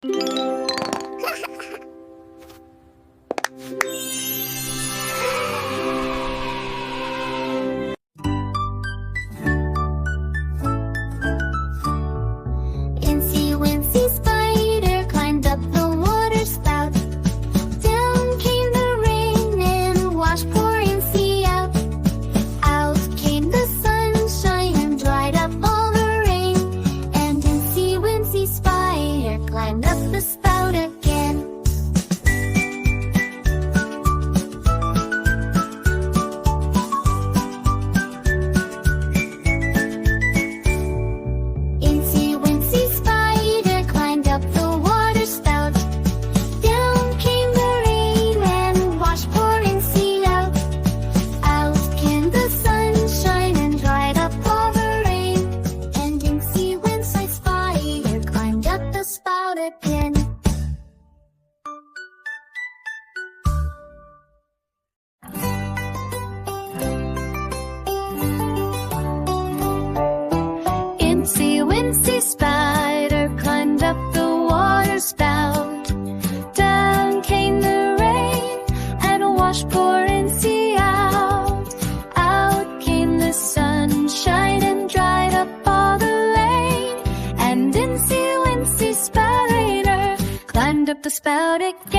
Incy Wincy spider climbed up the water spout. Down came the rain and washed poor Incy out. Out came the sunshine and dried up all the rain. And Incy Wincy spider climbed up the spout again. Incy Wincy spider climbed up the water spout. Down came the rain and washed poor Incy out. Out came the sunshine and dried up all the rain. And Incy Wincy spider climbed up the spout again. Incy Wincy spider climbed up the water spout. Down came the rain and washed poor Incy out. Out came the sunshine and dried up all the rain. And Incy Wincy spider climbed up the spout again.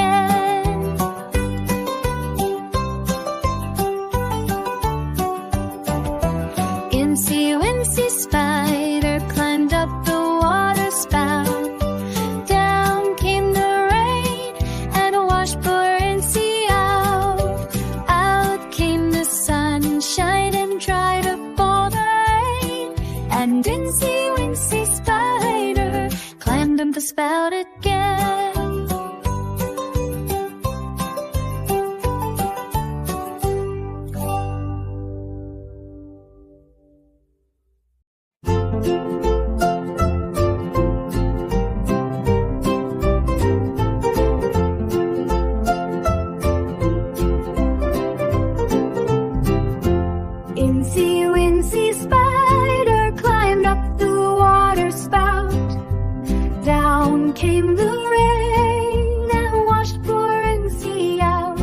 Incy Wincy spider climbed up the water spout. Down came the rain and washed poor Incy out. Out came the sunshine and dried up all the rain. And Incy Wincy spider climbed up the spout again. Incy Wincy spider climbed up the water spout. Down came the rain and washed poor Incy out.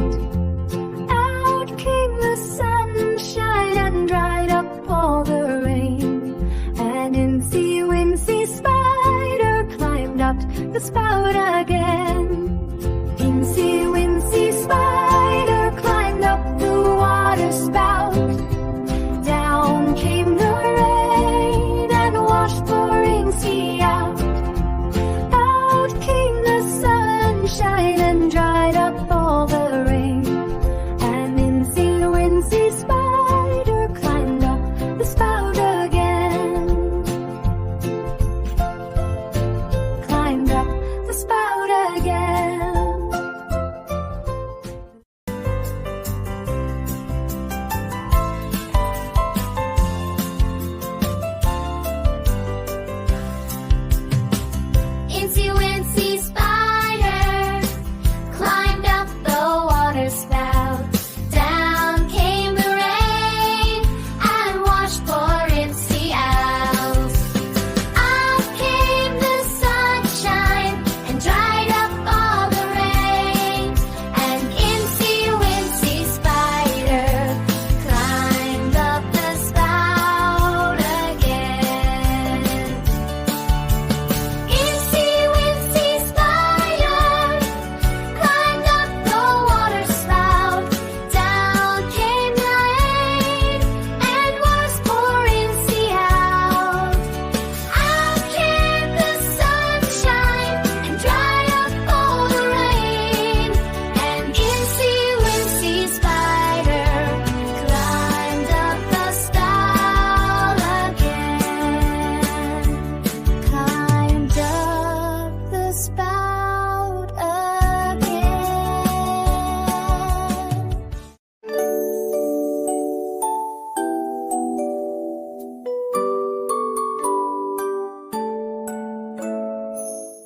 Out came the sunshine and dried up all the rain. And Incy Wincy spider climbed up the spout again. Incy Wincy spider climbed up the water spout. Down came the rain and washed poor Incy out. Out came the sunshine and dried up all the rain. And Incy Wincy spider climbed up the spout again. Climbed up the spout again. Incy Wincy spider climbed up the water spout. Down came the rain and washed poor Incy out. Out came the sunshine and dried up all the rain. And Incy Wincy spider climbed up the spout again. Incy Wincy spider climbed up the water spout. Down came the rain and washed poor Incy out. Out came the sunshine and dried up all the rain. And Incy Wincy spider climbed up the spout again. Climbed up the spout again.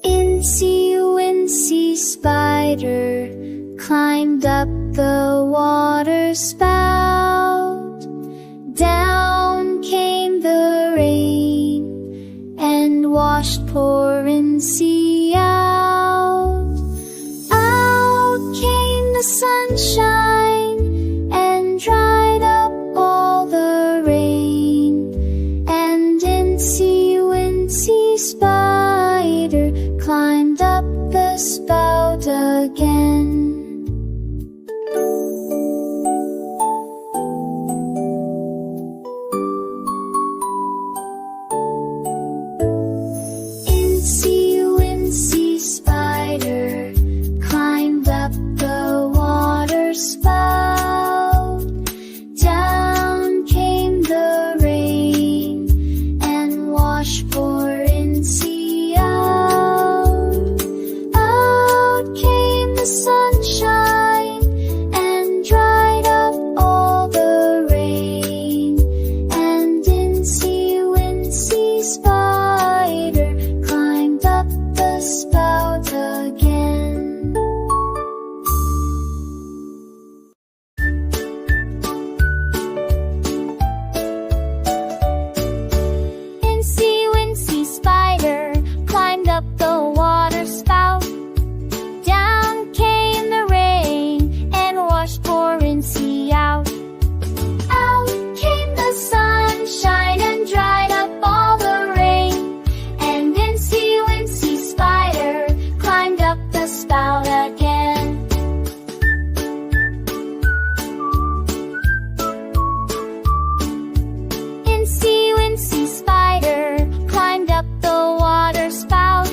Incy Wincy spider climbed up the water spout. Down came the rain and washed poor Incy out. the spout again. Incy Wincy spider climbed up the water spout. Down came the rain and washed poor Incy out. Out came the sunshine and dried up all the rain. And Incy Wincy spider climbed up the spout again. Incy Wincy spider climbed up the water spout. Down came the rain and washed poor Incy out. Out came the sunshine and dried up all the rain. And Incy Wincy spider climbed up the spout again. Incy Wincy spider climbed up the water spout.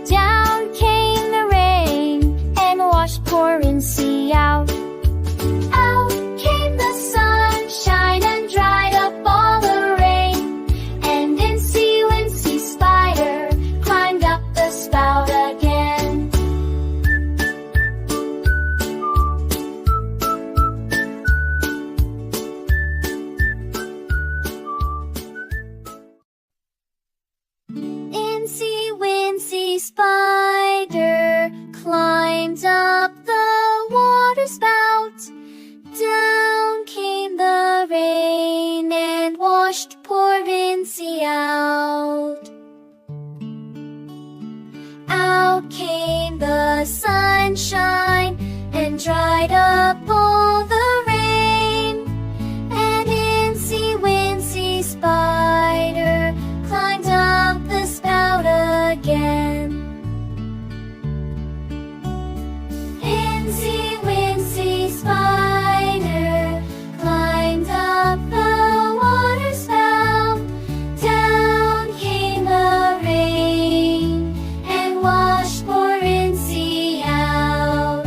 Down came the rain and washed poor Incy out. Out came the sunshine and dried up all the rain. And Incy Wincy spider climbed up the spout again. Incy Wincy spider climbed up the water spout. Down came the rain and washed poor Incy out. Out came the sunshine and dried up all the rain. And Incy Wincy spider climbed up the spout again. Incy Wincy spider climbed up the water spout. Down came the rain and washed poor Incy out.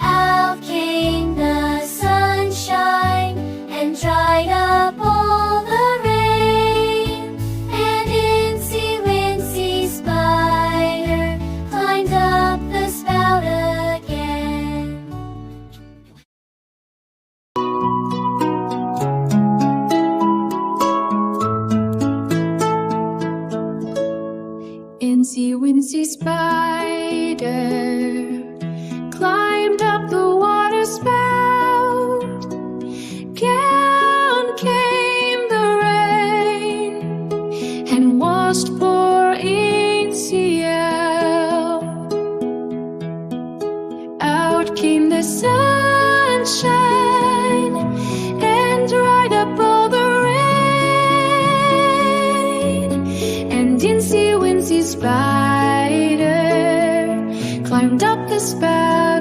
Out came the sunshine and dried up all the rain. And Incy Wincy spider climbed up the spout again. Incy Wincy spider climbed up the water spout. Down came the rain and washed poor Incy out. Out came the sunshine and dried up all the rain. And Incy Wincy spider climbed up the spout